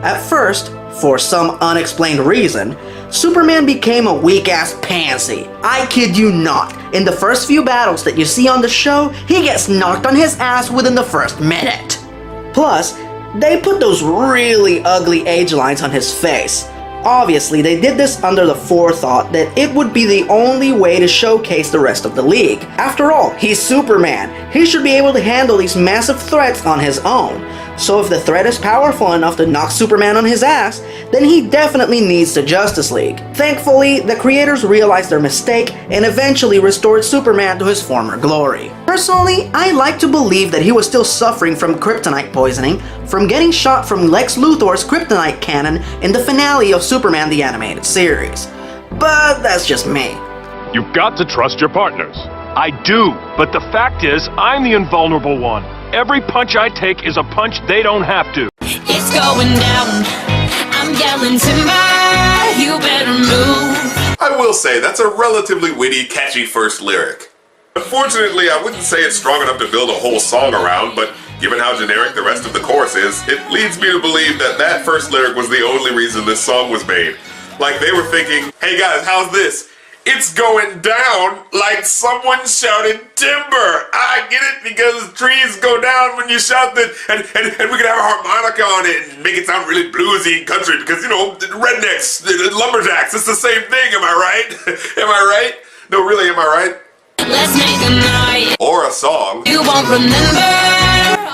At first, for some unexplained reason, Superman became a weak-ass pansy. I kid you not. In the first few battles that you see on the show, he gets knocked on his ass within the first minute. Plus, they put those really ugly age lines on his face. Obviously, they did this under the forethought that it would be the only way to showcase the rest of the league. After all, he's Superman. He should be able to handle these massive threats on his own. So if the threat is powerful enough to knock Superman on his ass, then he definitely needs the Justice League. Thankfully, the creators realized their mistake and eventually restored Superman to his former glory. Personally, I like to believe that he was still suffering from kryptonite poisoning from getting shot from Lex Luthor's kryptonite cannon in the finale of Superman the Animated Series. But that's just me. You've got to trust your partners. I do, but the fact is, I'm the invulnerable one. Every punch I take is a punch they don't have to. It's going down. I'm yelling timber. You better move. I will say, that's a relatively witty, catchy first lyric. Unfortunately, I wouldn't say it's strong enough to build a whole song around, but given how generic the rest of the chorus is, it leads me to believe that that first lyric was the only reason this song was made. Like they were thinking, hey guys, how's this? It's going down like someone shouted timber. I get it because trees go down when you shout that, and we can have a harmonica on it and make it sound really bluesy and country because, you know, rednecks, lumberjacks, it's the same thing, am I right? Am I right? No, really, am I right? Let's make a night. Or a song. You won't remember.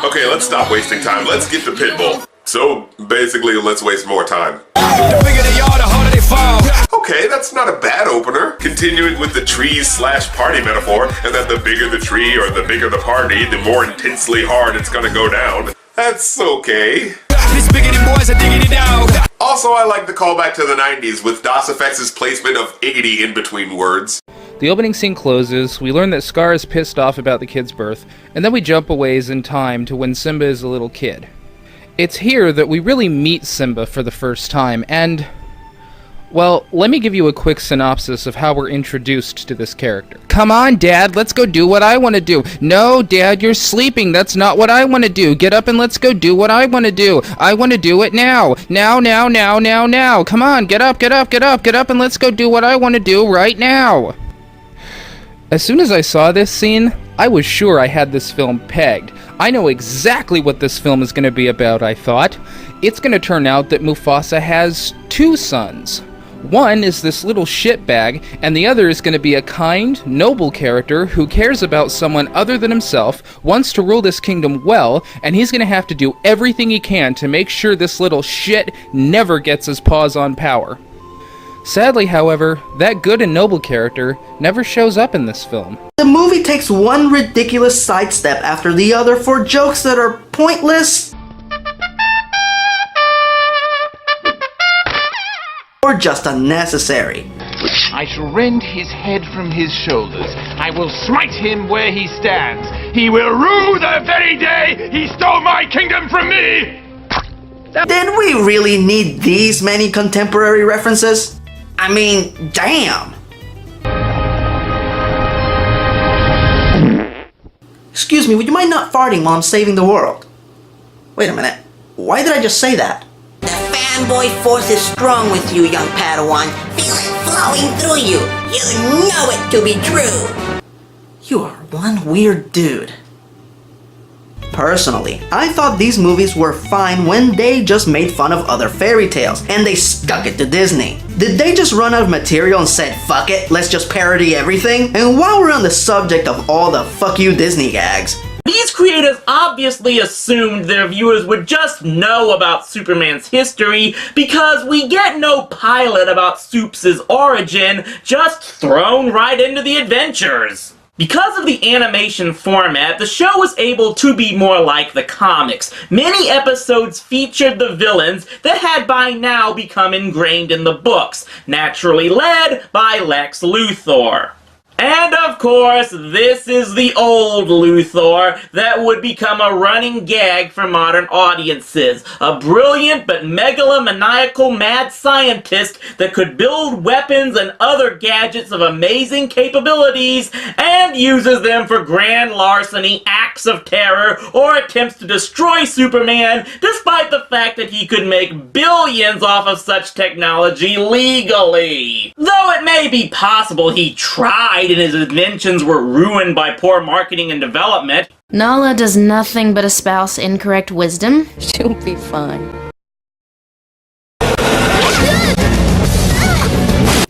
Okay, let's stop wasting time. Let's get to Pitbull. So, basically, let's waste more time. The bigger they are, the harder they fall. Okay, that's not a bad opener. Continuing with the trees/party metaphor, and that the bigger the tree or the bigger the party, the more intensely hard it's gonna go down. That's okay. This biggity boy's a diggity dog. Also, I like the callback to the 90s with DOS Effects' placement of iggity in between words. The opening scene closes, we learn that Scar is pissed off about the kid's birth, and then we jump a ways in time to when Simba is a little kid. It's here that we really meet Simba for the first time, and, well, let me give you a quick synopsis of how we're introduced to this character. Come on, Dad, let's go do what I want to do. No, Dad, you're sleeping. That's not what I want to do. Get up and let's go do what I want to do. I want to do it now. Now, now, now, now, now. Come on, get up, get up, get up, get up, and let's go do what I want to do right now. As soon as I saw this scene, I was sure I had this film pegged. I know exactly what this film is going to be about, I thought. It's going to turn out that Mufasa has two sons. One is this little shitbag, and the other is going to be a kind, noble character who cares about someone other than himself, wants to rule this kingdom well, and he's going to have to do everything he can to make sure this little shit never gets his paws on power. Sadly, however, that good and noble character never shows up in this film. The movie takes one ridiculous sidestep after the other for jokes that are pointless or just unnecessary. I shall rend his head from his shoulders. I will smite him where he stands. He will rue the very day he stole my kingdom from me! Did we really need these many contemporary references? I mean, damn! Excuse me, would you mind not farting while I'm saving the world? Wait a minute, why did I just say that? The fanboy force is strong with you, young Padawan. Feel it flowing through you. You know it to be true. You are one weird dude. Personally, I thought these movies were fine when they just made fun of other fairy tales, and they stuck it to Disney. Did they just run out of material and said, fuck it, let's just parody everything? And while we're on the subject of all the fuck you Disney gags, these creators obviously assumed their viewers would just know about Superman's history because we get no pilot about Supes' origin, just thrown right into the adventures. Because of the animation format, the show was able to be more like the comics. Many episodes featured the villains that had by now become ingrained in the books, naturally led by Lex Luthor. And of course, this is the old Luthor that would become a running gag for modern audiences. A brilliant but megalomaniacal mad scientist that could build weapons and other gadgets of amazing capabilities and uses them for grand larceny, acts of terror, or attempts to destroy Superman, despite the fact that he could make billions off of such technology legally. Though it may be possible he tried and his inventions were ruined by poor marketing and development. Nala does nothing but espouse incorrect wisdom. She'll be fine.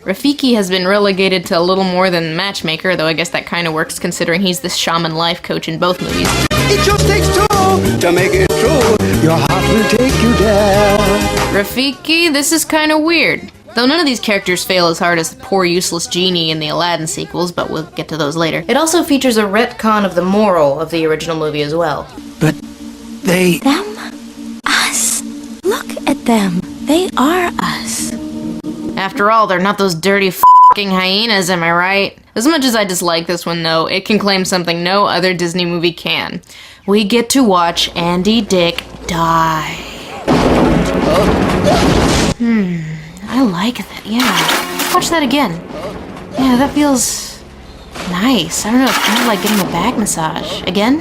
Rafiki has been relegated to a little more than matchmaker, though I guess that kind of works considering he's the shaman life coach in both movies. It just takes two to make it true. Your heart will take you there. Rafiki, this is kind of weird. Though none of these characters fail as hard as the poor useless genie in the Aladdin sequels, but we'll get to those later. It also features a retcon of the moral of the original movie as well. But they... Them? Us? Look at them. They are us. After all, they're not those dirty f***ing hyenas, am I right? As much as I dislike this one, though, it can claim something no other Disney movie can. We get to watch Andy Dick die. I like that, yeah. Watch that again. Yeah, that feels nice. I don't know, it's kind of like getting a back massage. Again?